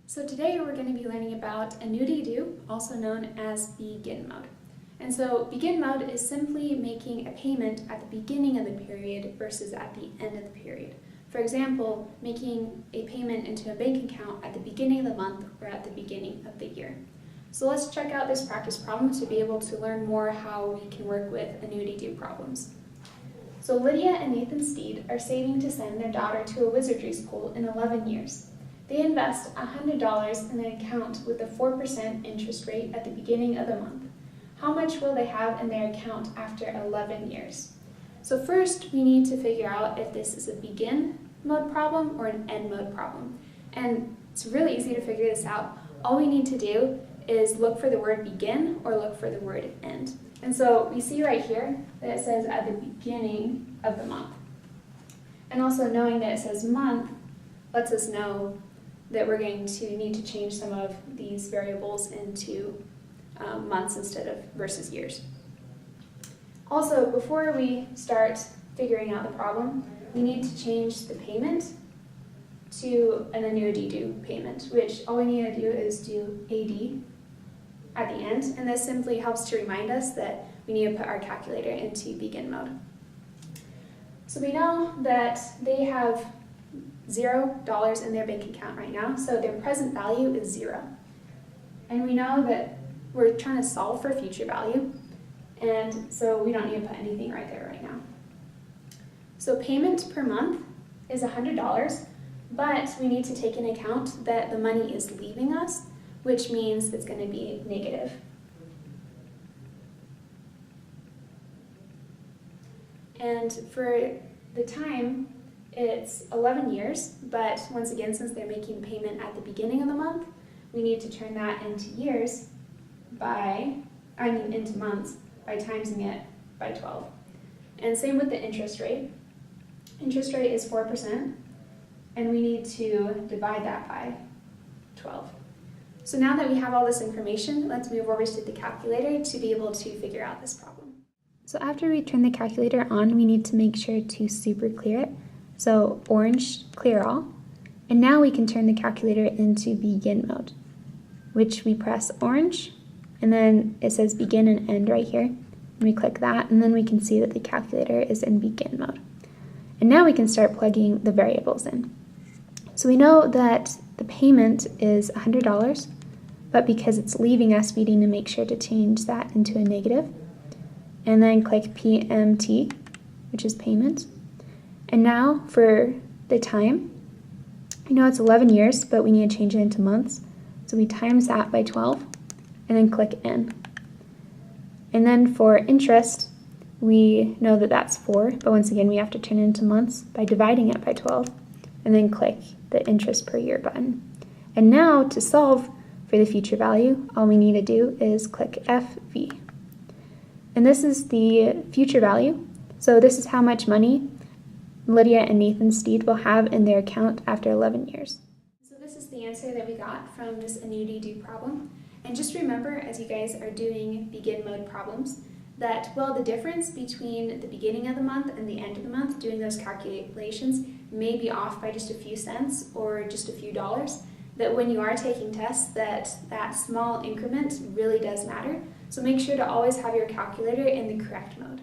So today we're going to be learning about AnnuityDue, also known as begin mode. And so begin mode is simply making a payment at the beginning of the period versus at the end of the period. For example, making a payment into a bank account at the beginning of the month or at the beginning of the year. So let's check out this practice problem to be able to learn more how we can work with AnnuityDue problems. So Lydia and Nathan Steed are saving to send their daughter to a wizardry school in 11 years. They invest $100 in an account with a 4% interest rate at the beginning of the month. How much will they have in their account after 11 years? So first, we need to figure out if this is a begin mode problem or an end mode problem. And it's really easy to figure this out. All we need to do is look for the word begin or look for the word end. And so we see right here that it says at the beginning of the month. And also knowing that it says month lets us know that we're going to need to change some of these variables into months instead of versus years. Also, before we start figuring out the problem, we need to change the payment to an AnnuityDue payment, which all we need to do is do AD at the end, and this simply helps to remind us that we need to put our calculator into begin mode. So we know that they have $0 in their bank account right now, so their present value is 0. And we know that we're trying to solve for future value, and so we don't need to put anything right there right now. So payment per month is $100, but we need to take into account that the money is leaving us, which means it's going to be negative. And for the time, it's 11 years, but once again, since they're making the payment at the beginning of the month, we need to turn that into into months by timesing it by 12. And same with the interest rate. Interest rate is 4%, and we need to divide that by 12. So now that we have all this information, let's move over to the calculator to be able to figure out this problem. So after we turn the calculator on, we need to make sure to super clear it. So orange, clear all. And now we can turn the calculator into begin mode, which we press orange, and then it says begin and end right here. And we click that, and then we can see that the calculator is in begin mode. And now we can start plugging the variables in. So we know that the payment is $100, but because it's leaving us, we need to make sure to change that into a negative. And then click PMT, which is payment. And now for the time, I know it's 11 years, but we need to change it into months. So we times that by 12, and then click N. And then for interest, we know that that's 4, but once again, we have to turn it into months by dividing it by 12, and then click the interest per year button. And now to solve for the future value, all we need to do is click FV. And this is the future value. So this is how much money Lydia and Nathan Steed will have in their account after 11 years. So this is the answer that we got from this AnnuityDue problem. And just remember, as you guys are doing begin mode problems, that, well, the difference between the beginning of the month and the end of the month, doing those calculations, may be off by just a few cents or just a few dollars, that when you are taking tests, that small increment really does matter. So make sure to always have your calculator in the correct mode.